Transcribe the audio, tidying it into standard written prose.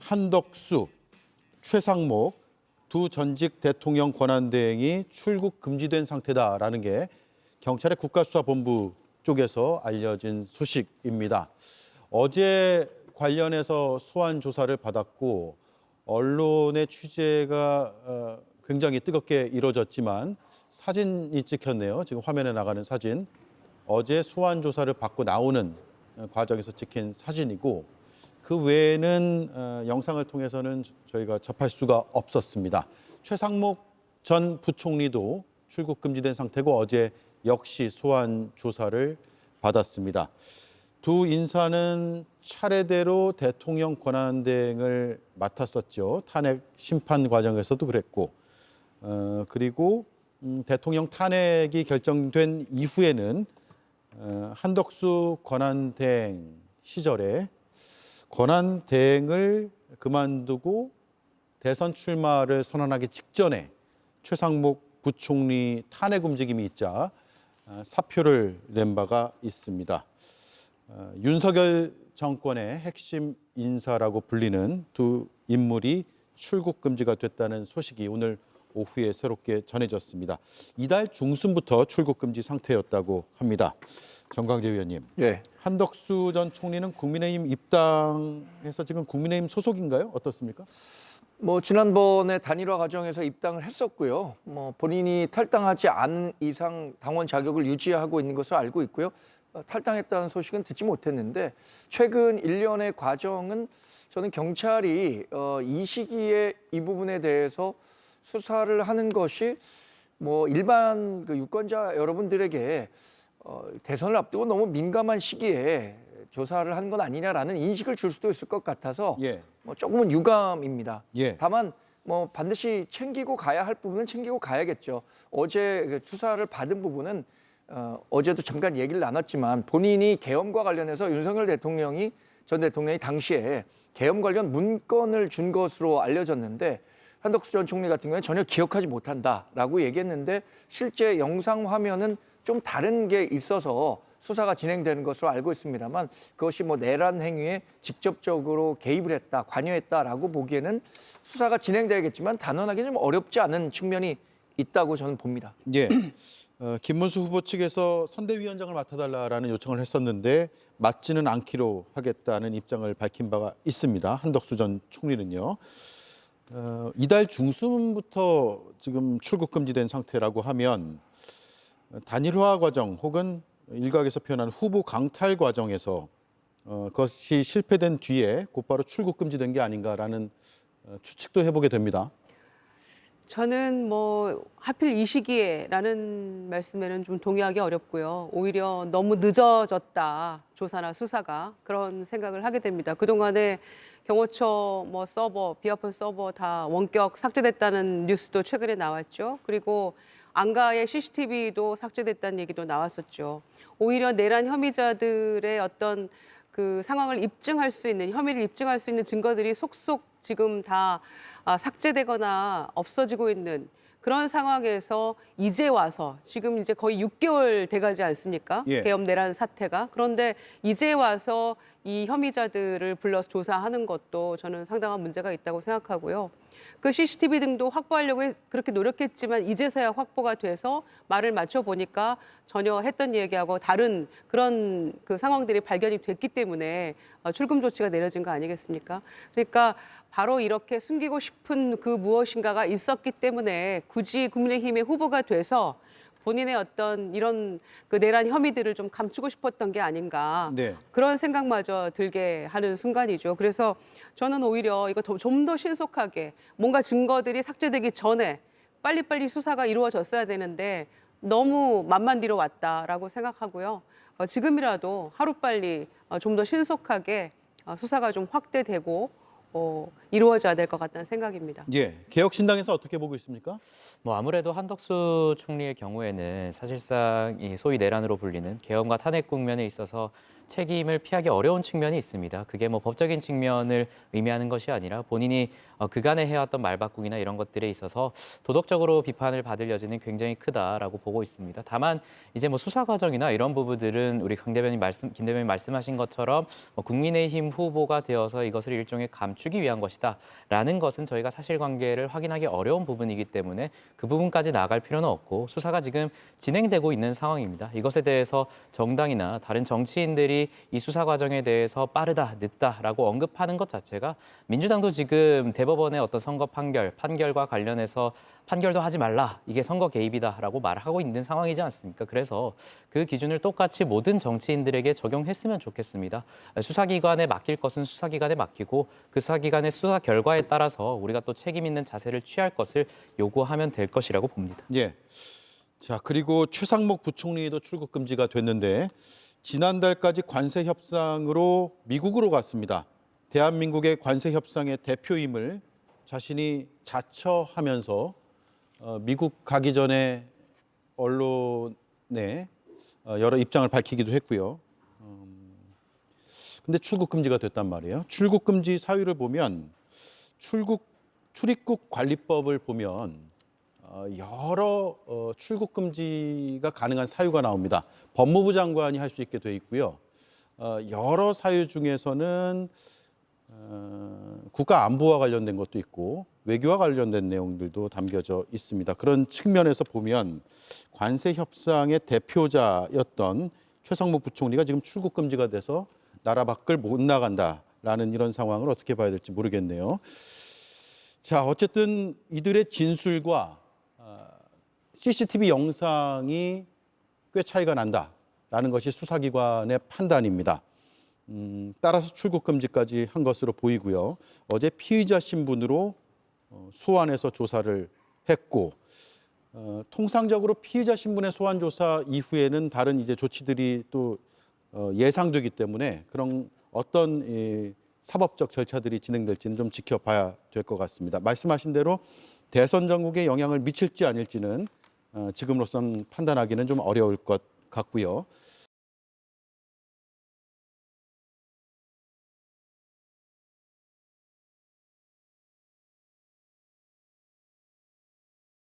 한덕수, 최상목 두 전직 대통령 권한대행이 출국 금지된 상태다라는 게 경찰의 국가수사본부 쪽에서 알려진 소식입니다. 어제 관련해서 소환 조사를 받았고 언론의 취재가 굉장히 뜨겁게 이루어졌지만 사진이 찍혔네요. 지금 화면에 나가는 사진. 어제 소환 조사를 받고 나오는 과정에서 찍힌 사진이고 그 외에는 영상을 통해서는 저희가 접할 수가 없었습니다. 최상목 전 부총리도 출국 금지된 상태고 어제 역시 소환 조사를 받았습니다. 두 인사는 차례대로 대통령 권한대행을 맡았었죠. 탄핵 심판 과정에서도 그랬고 그리고 대통령 탄핵이 결정된 이후에는 한덕수 권한대행 시절에 권한대행을 그만두고 대선 출마를 선언하기 직전에 최상목 부총리 탄핵 움직임이 있자 사표를 낸 바가 있습니다. 윤석열 정권의 핵심 인사라고 불리는 두 인물이 출국 금지가 됐다는 소식이 오늘 오후에 새롭게 전해졌습니다. 이달 중순부터 출국 금지 상태였다고 합니다. 정광재 위원님, 네. 한덕수 전 총리는 국민의힘 입당해서 지금 국민의힘 소속인가요? 어떻습니까? 지난번에 단일화 과정에서 입당을 했었고요. 본인이 탈당하지 않은 이상 당원 자격을 유지하고 있는 것으로 알고 있고요. 탈당했다는 소식은 듣지 못했는데 최근 일련의 과정은 저는 경찰이 이 시기에 이 부분에 대해서 수사를 하는 것이 일반 그 유권자 여러분들에게 대선을 앞두고 너무 민감한 시기에 조사를 한 건 아니냐라는 인식을 줄 수도 있을 것 같아서 조금은 유감입니다. 다만 반드시 챙기고 가야 할 부분은 챙기고 가야겠죠. 어제 수사를 받은 부분은 어제도 잠깐 얘기를 나눴지만 본인이 계엄과 관련해서 윤석열 대통령이 전 대통령이 당시에 계엄 관련 문건을 준 것으로 알려졌는데 한덕수 전 총리 같은 경우에 전혀 기억하지 못한다라고 얘기했는데 실제 영상 화면은 좀 다른 게 있어서 수사가 진행되는 것으로 알고 있습니다만 그것이 내란 행위에 직접적으로 개입을 했다, 관여했다라고 보기에는 수사가 진행돼야겠지만 단언하기 좀 어렵지 않은 측면이 있다고 저는 봅니다. 김문수 후보 측에서 선대위원장을 맡아달라는 요청을 했었는데 맡지는 않기로 하겠다는 입장을 밝힌 바가 있습니다. 한덕수 전 총리는요. 이달 중순부터 지금 출국 금지된 상태라고 하면 단일화 과정 혹은 일각에서 표현하는 후보 강탈 과정에서 그것이 실패된 뒤에 곧바로 출국 금지된 게 아닌가라는 추측도 해보게 됩니다. 저는 하필 이 시기에라는 말씀에는 좀 동의하기 어렵고요. 오히려 너무 늦어졌다, 조사나 수사가. 그런 생각을 하게 됩니다. 그동안에 경호처 서버, 비아폰 서버 다 원격 삭제됐다는 뉴스도 최근에 나왔죠. 그리고 안가의 CCTV도 삭제됐다는 얘기도 나왔었죠. 오히려 내란 혐의자들의 어떤 그 상황을 입증할 수 있는, 혐의를 입증할 수 있는 증거들이 속속 지금 다 삭제되거나 없어지고 있는 그런 상황에서 이제 와서 지금 이제 거의 6개월 돼가지 않습니까? 계엄 내란 사태가. 그런데 이제 와서 이 혐의자들을 불러서 조사하는 것도 저는 상당한 문제가 있다고 생각하고요. 그 CCTV 등도 확보하려고 그렇게 노력했지만 이제서야 확보가 돼서 말을 맞춰보니까 전혀 했던 얘기하고 다른 그런 그 상황들이 발견이 됐기 때문에 출금 조치가 내려진 거 아니겠습니까? 그러니까 바로 이렇게 숨기고 싶은 그 무엇인가가 있었기 때문에 굳이 국민의힘의 후보가 돼서 본인의 어떤 이런 그 내란 혐의들을 좀 감추고 싶었던 게 아닌가 그런 생각마저 들게 하는 순간이죠. 그래서 저는 오히려 이거 좀 더 신속하게 뭔가 증거들이 삭제되기 전에 빨리빨리 수사가 이루어졌어야 되는데 너무 만만 뒤로 왔다라고 생각하고요. 지금이라도 하루빨리 좀 더 신속하게 수사가 좀 확대되고 이루어져야 될 것 같다는 생각입니다. 개혁신당에서 어떻게 보고 있습니까? 아무래도 한덕수 총리의 경우에는 사실상 이 소위 내란으로 불리는 계엄과 탄핵 국면에 있어서 책임을 피하기 어려운 측면이 있습니다. 그게 뭐 법적인 측면을 의미하는 것이 아니라 본인이 그간에 해왔던 말바꾸기나 이런 것들에 있어서 도덕적으로 비판을 받을 여지는 굉장히 크다라고 보고 있습니다. 다만 이제 뭐 수사 과정이나 이런 부분들은 우리 김 대변인 말씀하신 것처럼 국민의힘 후보가 되어서 이것을 일종의 감추기 위한 것이다라는 것은 저희가 사실관계를 확인하기 어려운 부분이기 때문에 그 부분까지 나아갈 필요는 없고 수사가 지금 진행되고 있는 상황입니다. 이것에 대해서 정당이나 다른 정치인들이 이 수사 과정에 대해서 빠르다, 늦다라고 언급하는 것 자체가 민주당도 지금 대법원의 어떤 선거 판결과 관련해서 판결도 하지 말라, 이게 선거 개입이다라고 말하고 있는 상황이지 않습니까? 그래서 그 기준을 똑같이 모든 정치인들에게 적용했으면 좋겠습니다. 수사기관에 맡길 것은 수사기관에 맡기고 그 수사기관의 수사 결과에 따라서 우리가 또 책임 있는 자세를 취할 것을 요구하면 될 것이라고 봅니다. 예. 자, 그리고 최상목 부총리도 출국 금지가 됐는데 지난달까지 관세 협상으로 미국으로 갔습니다. 대한민국의 관세 협상의 대표임을 자신이 자처하면서 미국 가기 전에 언론에 여러 입장을 밝히기도 했고요. 근데 출국 금지가 됐단 말이에요. 출국 금지 사유를 보면 출입국 관리법을 보면 여러 출국 금지가 가능한 사유가 나옵니다. 법무부 장관이 할 수 있게 돼 있고요. 여러 사유 중에서는 국가 안보와 관련된 것도 있고 외교와 관련된 내용들도 담겨져 있습니다. 그런 측면에서 보면 관세 협상의 대표자였던 최상목 부총리가 지금 출국 금지가 돼서 나라 밖을 못 나간다라는 이런 상황을 어떻게 봐야 될지 모르겠네요. 자, 어쨌든 이들의 진술과 CCTV 영상이 꽤 차이가 난다라는 것이 수사기관의 판단입니다. 따라서 출국 금지까지 한 것으로 보이고요. 어제 피의자 신분으로 소환해서 조사를 했고 통상적으로 피의자 신분의 소환 조사 이후에는 다른 이제 조치들이 또 예상되기 때문에 그런 어떤 사법적 절차들이 진행될지는 좀 지켜봐야 될 것 같습니다. 말씀하신 대로 대선 전국에 영향을 미칠지 아닐지는 지금으로선 판단하기는 좀 어려울 것 같고요.